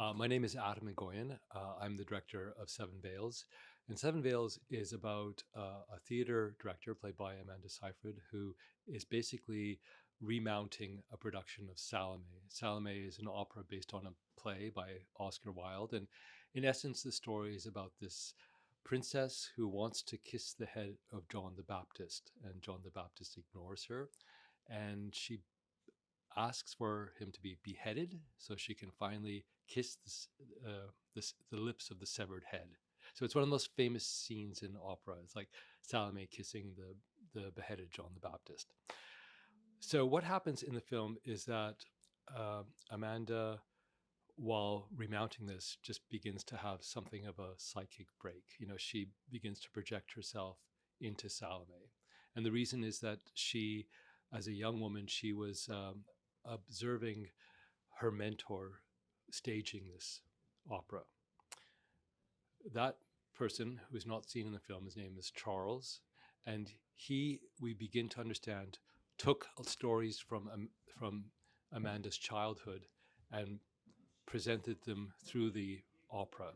My name is Adam Egoyan. I'm the director of Seven Veils. And Seven Veils is about a theater director played by Amanda Seyfried, who is basically remounting a production of Salome. Salome is an opera based on a play by Oscar Wilde. And in essence, the story is about this princess who wants to kiss the head of John the Baptist, and John the Baptist ignores her. And she asks for him to be beheaded so she can finally kiss the lips of the severed head. So it's one of the most famous scenes in opera. It's like Salome kissing the beheaded John the Baptist. So what happens in the film is that Amanda, while remounting this, just begins to have something of a psychic break. She begins to project herself into Salome. And the reason is that she, as a young woman, she was observing her mentor staging this opera. That person, who is not seen in the film, his name is Charles, and we begin to understand, took stories from Amanda's childhood and presented them through the opera.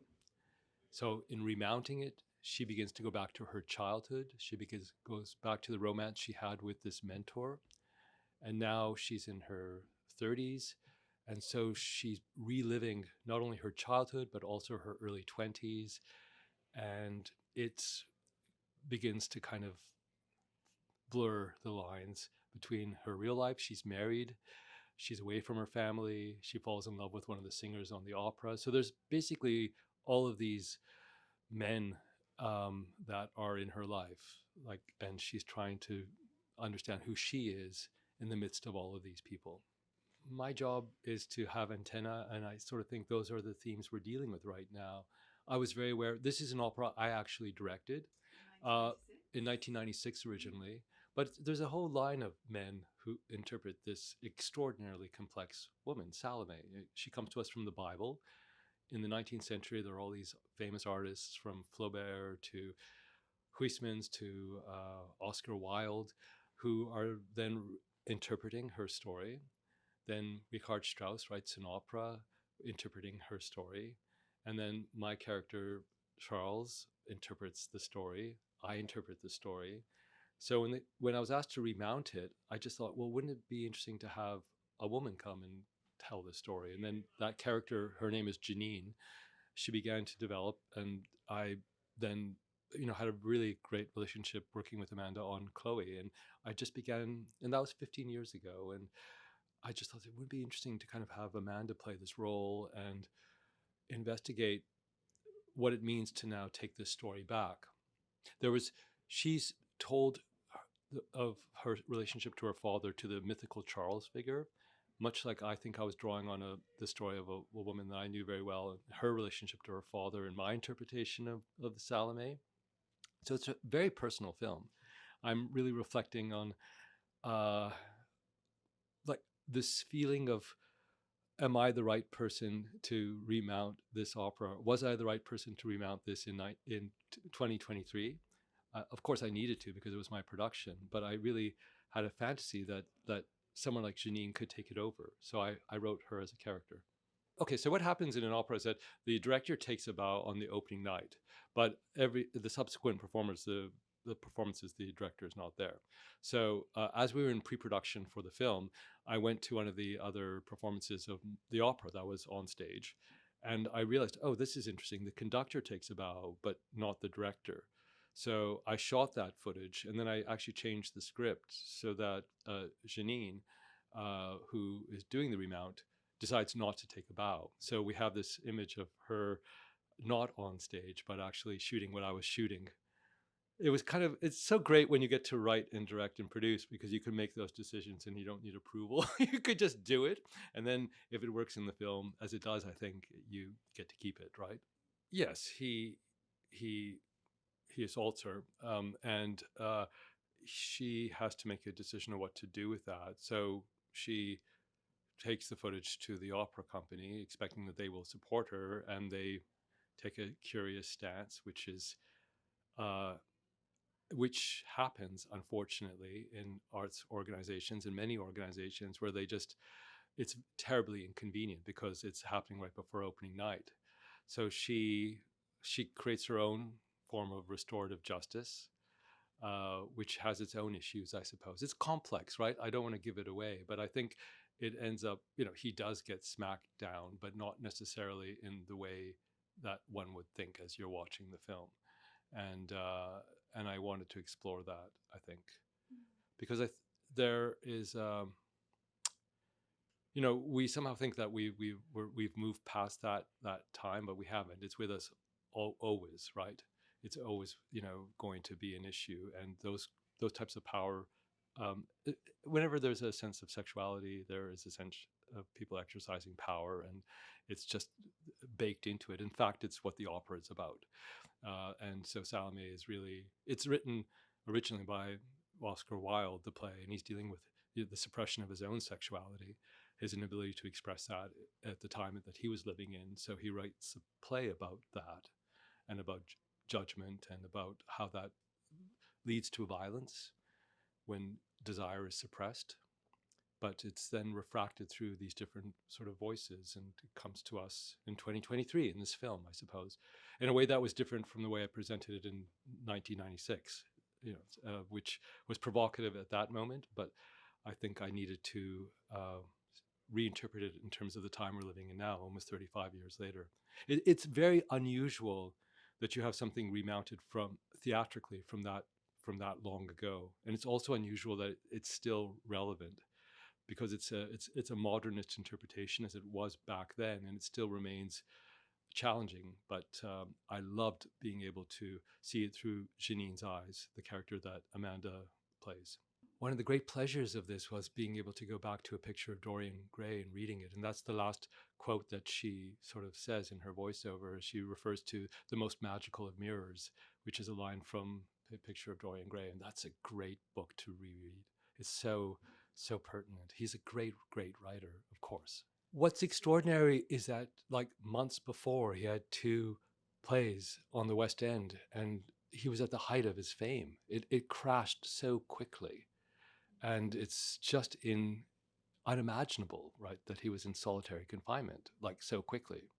So in remounting it, she begins to go back to her childhood. Goes back to the romance she had with this mentor, and now she's in her 30s. And so she's reliving not only her childhood, but also her early 20s. And it begins to kind of blur the lines between her real life. She's married, she's away from her family, she falls in love with one of the singers on the opera. So there's basically all of these men that are in her life, and she's trying to understand who she is in the midst of all of these people. My job is to have antenna, and I sort of think those are the themes we're dealing with right now. I was very aware this is an opera I actually directed uh, in 1996 originally, but there's a whole line of men who interpret this extraordinarily complex woman, Salome. She comes to us from the Bible. In the 19th century, there are all these famous artists from Flaubert to Huysmans to Oscar Wilde who are then interpreting her story. Then Richard Strauss writes an opera interpreting her story. And then my character, Charles, interprets the story. I interpret the story. So when I was asked to remount it, I just thought, well, wouldn't it be interesting to have a woman come and tell the story? And then that character, her name is Janine, she began to develop. And I then had a really great relationship working with Amanda on Chloe. And I just began, and that was 15 years ago. And I just thought it would be interesting to kind of have Amanda play this role and investigate what it means to now take this story back. She's told of her relationship to her father, to the mythical Charles figure, much like I think I was drawing on the story of a woman that I knew very well, her relationship to her father and my interpretation of the Salome. So it's a very personal film. I'm really reflecting on uh, like this feeling of, am I the right person to remount this opera? Was I the right person to remount this in 2023? Of course, I needed to because it was my production, but I really had a fantasy that someone like Janine could take it over. So I wrote her as a character. Okay, so what happens in an opera is that the director takes a bow on the opening night, but the subsequent performers, the performances, the director is not there. So as we were in pre-production for the film, I went to one of the other performances of the opera that was on stage, and I realized, oh, this is interesting. The conductor takes a bow, but not the director. So I shot that footage, and then I actually changed the script so that Janine, who is doing the remount, decides not to take a bow. So we have this image of her not on stage, but actually shooting what I was shooting. It's so great when you get to write and direct and produce because you can make those decisions and you don't need approval. You could just do it. And then if it works in the film, as it does, I think you get to keep it, right? Yes, he, he assaults her. And she has to make a decision of what to do with that. So she takes the footage to the opera company, expecting that they will support her, and they take a curious stance, uh, which happens unfortunately in arts organizations and many organizations where they just it's terribly inconvenient because it's happening right before opening night. So she creates her own form of restorative justice, which has its own issues, I suppose. It's complex, right? I don't want to give it away, but I think it ends up, he does get smacked down, but not necessarily in the way that one would think as you're watching the film. And I wanted to explore that, I think, because there is, we somehow think that we've moved past that time, but we haven't. It's with us always, right? It's always going to be an issue, and those types of power. Whenever there's a sense of sexuality, there is a sense of people exercising power, and it's just baked into it. In fact, it's what the opera is about. And so Salome is really, it's written originally by Oscar Wilde, the play, and he's dealing with the suppression of his own sexuality, his inability to express that at the time that he was living in. So he writes a play about that, and about judgment, and about how that leads to violence when desire is suppressed. But it's then refracted through these different sort of voices, and it comes to us in 2023 in this film, I suppose, in a way that was different from the way I presented it in 1996, which was provocative at that moment. But I think I needed to reinterpret it in terms of the time we're living in now, almost 35 years later. It's very unusual that you have something remounted from theatrically from that long ago, and it's also unusual that it's still relevant, because it's a modernist interpretation as it was back then, and it still remains challenging. But I loved being able to see it through Janine's eyes, the character that Amanda plays. One of the great pleasures of this was being able to go back to a picture of Dorian Gray and reading it. And that's the last quote that she sort of says in her voiceover. She refers to the most magical of mirrors, which is a line from a picture of Dorian Gray. And that's a great book to reread. It's so pertinent. He's a great writer, of course. What's extraordinary is that, like, months before, he had two plays on the West End, and he was at the height of his fame. It crashed so quickly, and it's just unimaginable, right, that he was in solitary confinement like so quickly.